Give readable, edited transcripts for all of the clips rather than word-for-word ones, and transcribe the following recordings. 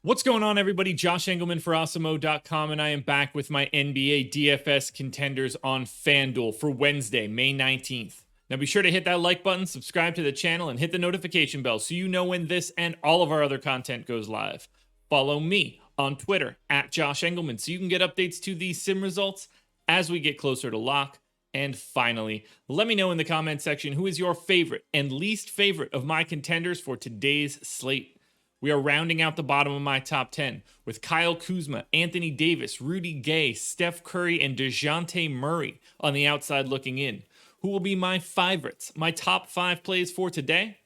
What's going on, everybody? Josh Engleman for Awesemo.com, and I am back with my NBA DFS contenders on FanDuel for Wednesday, May 19th. Now be sure to hit that like button, subscribe to the channel, and hit the notification bell so you know when this and all of our other content goes live. Follow me on Twitter at Josh Engleman so you can get updates to these sim results as we get closer to lock. And finally, let me know in the comment section who is your favorite and least favorite of my contenders for today's slate. We are rounding out the bottom of my top 10 with Kyle Kuzma, Anthony Davis, Rudy Gay, Steph Curry, and DeJounte Murray on the outside looking in. Who will be my favorites? My top 5 plays for today?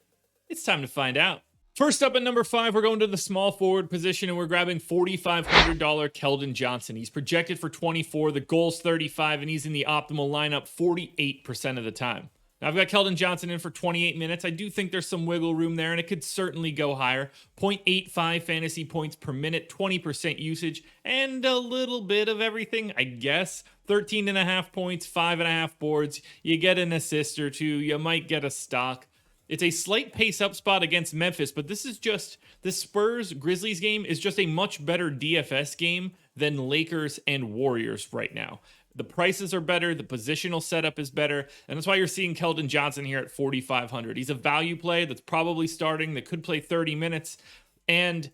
It's time to find out. First up at number 5, we're going to the small forward position, and we're grabbing $4,500 Keldon Johnson. He's projected for 24, the goal's 35, and he's in the optimal lineup 48% of the time. Now, I've got Keldon Johnson in for 28 minutes. I do think there's some wiggle room there, and it could certainly go higher. 0.85 fantasy points per minute, 20% usage, and a little bit of everything, I guess. 13.5 points, 5.5 boards. You get an assist or two. You might get a stock. It's a slight pace-up spot against Memphis, but this Spurs-Grizzlies game is just a much better DFS game than Lakers and Warriors right now. The prices are better, the positional setup is better, and that's why you're seeing Keldon Johnson here at 4,500. He's a value play that's probably starting, that could play 30 minutes, and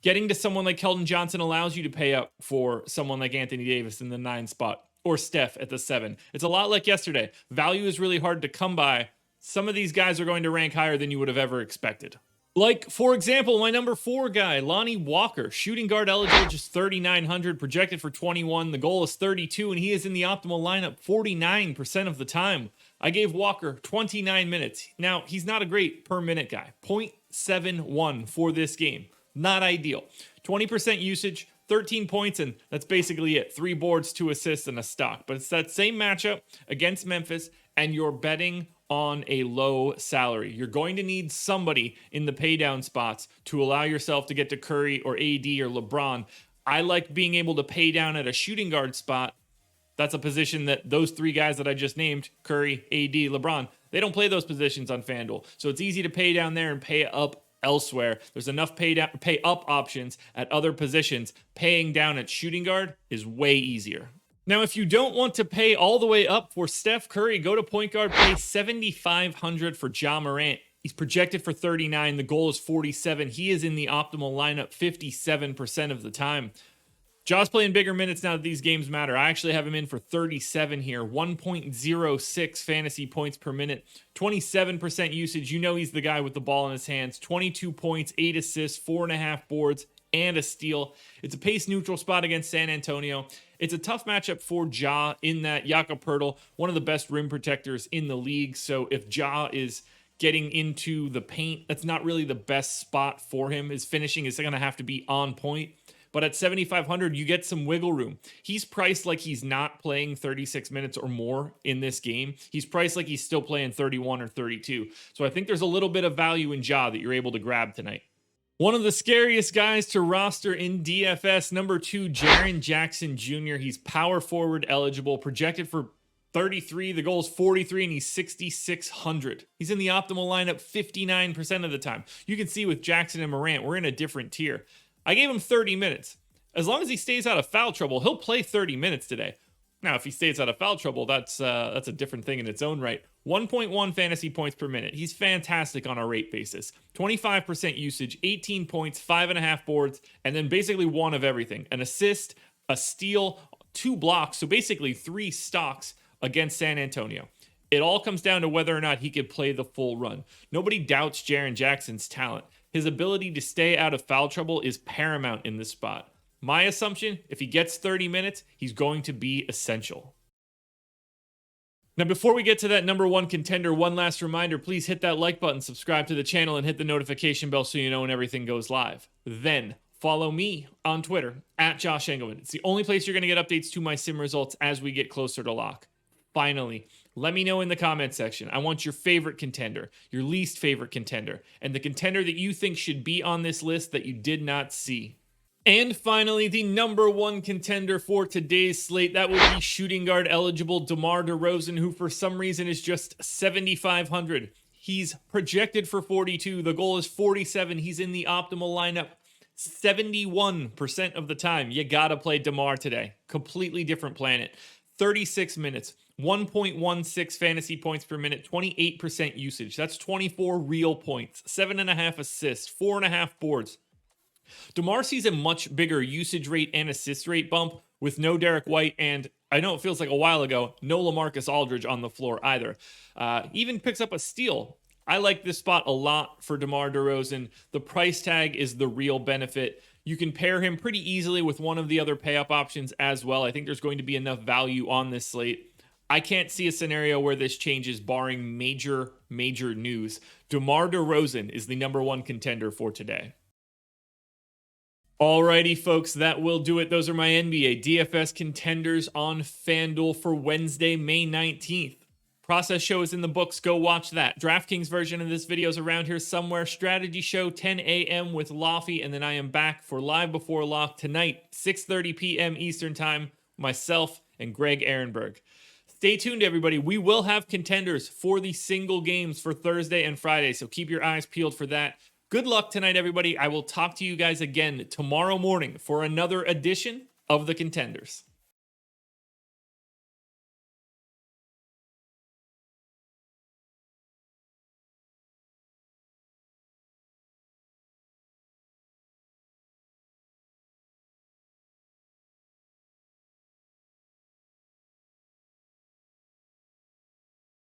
getting to someone like Keldon Johnson allows you to pay up for someone like Anthony Davis in the 9 spot, or Steph at the 7. It's a lot like yesterday. Value is really hard to come by. Some of these guys are going to rank higher than you would have ever expected. Like, for example, my number 4 guy, Lonnie Walker, shooting guard eligible, just 3,900, projected for 21. The goal is 32, and he is in the optimal lineup 49% of the time. I gave Walker 29 minutes. Now, he's not a great per minute guy. 0.71 for this game. Not ideal. 20% usage, 13 points, and that's basically it. 3 boards, 2 assists, and a stock. But it's that same matchup against Memphis, and you're betting on a low salary. You're going to need somebody in the pay down spots to allow yourself to get to Curry or AD or LeBron. I like being able to pay down at a shooting guard spot. That's a position that those 3 guys that I just named, Curry, AD, LeBron, they don't play those positions on FanDuel. So it's easy to pay down there and pay up elsewhere. There's enough pay up options at other positions. Paying down at shooting guard is way easier. Now, if you don't want to pay all the way up for Steph Curry, go to point guard, pay $7,500 for Ja Morant. He's projected for 39. The goal is 47. He is in the optimal lineup 57% of the time. Ja's playing bigger minutes now that these games matter. I actually have him in for 37 here. 1.06 fantasy points per minute. 27% usage. You know he's the guy with the ball in his hands. 22 points, 8 assists, 4.5 boards, and a steal. It's a pace neutral spot against San Antonio. It's a tough matchup for Ja in that Jakob Poeltl, one of the best rim protectors in the league. So if Ja is getting into the paint, that's not really the best spot for him. His finishing is going to have to be on point. But at 7,500, you get some wiggle room. He's priced like he's not playing 36 minutes or more in this game. He's priced like he's still playing 31 or 32. So I think there's a little bit of value in Ja that you're able to grab tonight. One of the scariest guys to roster in DFS, number 2, Jaren Jackson Jr. He's power forward eligible, projected for 33. The goal is 43, and he's 6,600. He's in the optimal lineup 59% of the time. You can see with Jackson and Morant, we're in a different tier. I gave him 30 minutes. As long as he stays out of foul trouble, he'll play 30 minutes today. Now, if he stays out of foul trouble, that's a different thing in its own right. 1.1 fantasy points per minute. He's fantastic on a rate basis. 25% usage, 18 points, 5.5 boards, and then basically one of everything. An assist, a steal, 2 blocks, so basically 3 stocks against San Antonio. It all comes down to whether or not he could play the full run. Nobody doubts Jaren Jackson's talent. His ability to stay out of foul trouble is paramount in this spot. My assumption, if he gets 30 minutes, he's going to be essential. Now, before we get to that number 1 contender, one last reminder, please hit that like button, subscribe to the channel, and hit the notification bell so you know when everything goes live. Then, follow me on Twitter, at Josh Engleman. It's the only place you're going to get updates to my sim results as we get closer to lock. Finally, let me know in the comment section. I want your favorite contender, your least favorite contender, and the contender that you think should be on this list that you did not see. And finally, the number 1 contender for today's slate, that would be shooting guard eligible DeMar DeRozan, who for some reason is just 7,500. He's projected for 42. The goal is 47. He's in the optimal lineup 71% of the time, you got to play DeMar today. Completely different planet. 36 minutes, 1.16 fantasy points per minute, 28% usage. That's 24 real points, 7.5 assists, 4.5 boards. DeMar sees a much bigger usage rate and assist rate bump with no Derek White, and I know it feels like a while ago, no LaMarcus Aldridge on the floor either. Even picks up a steal. I like this spot a lot for DeMar DeRozan. The price tag is the real benefit. You can pair him pretty easily with one of the other pay-up options as well. I think there's going to be enough value on this slate. I can't see a scenario where this changes barring major news. DeMar DeRozan is the #1 contender for today. Alrighty, folks, that will do it. Those are my NBA DFS contenders on FanDuel for Wednesday, May 19th. Process show is in the books. Go watch that. DraftKings version of this video is around here somewhere. Strategy show 10 a.m. with Laffy, and then I am back for Live Before Lock tonight, 6:30 p.m. Eastern Time, myself and Greg Ehrenberg. Stay tuned, everybody. We will have contenders for the single games for Thursday and Friday, so keep your eyes peeled for that. Good luck tonight, everybody. I will talk to you guys again tomorrow morning for another edition of the Contenders.